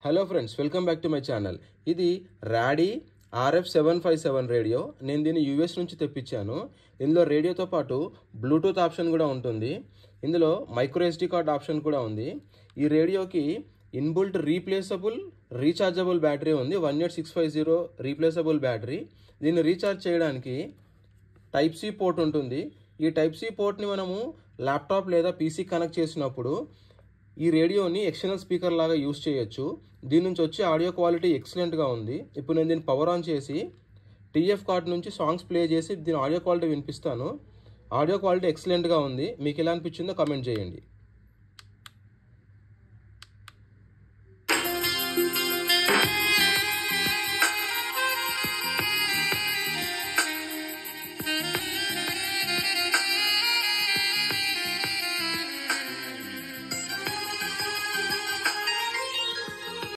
Hello friends, welcome back to my channel. ఇది రాడీ RF757 radio. నేను దీన్ని యూఎస్ నుంచి తెప్పించాను. ఇందులో రేడియోతో పాటు బ్లూటూత్ ఆప్షన్ కూడా ఉంటుంది. ఇందులో మైక్రో SD కార్డ్ ఆప్షన్ కూడా ఉంది. ఈ రేడియోకి ఇన్బుల్ట్ రీప్లేసబుల్ రీఛార్జబుల్ బ్యాటరీ ఉంది. 18650 రీప్లేసబుల్ బ్యాటరీ. దీన్ని రీఛార్జ్ చేయడానికి టైప్ C పోర్ట్ ఉంటుంది. ఈ టైప్ C పోర్ట్ని మనము ల్యాప్టాప్ లేదా PC కనెక్ట్ చేసినప్పుడు ఈ రేడియోని ఎక్స్టర్నల్ స్పీకర్ లాగా యూజ్ చేయొచ్చు. దీని నుంచి వచ్చే ఆడియో క్వాలిటీ ఎక్సలెంట్గా ఉంది. ఇప్పుడు నేను దీన్ని పవర్ ఆన్ చేసి TF కార్డ్ నుంచి సాంగ్స్ ప్లే చేసి దీని ఆడియో క్వాలిటీ వినిపిస్తాను. ఆడియో క్వాలిటీ ఎక్సలెంట్గా ఉంది. మీకు ఎలా అనిపించిందో కామెంట్ చేయండి.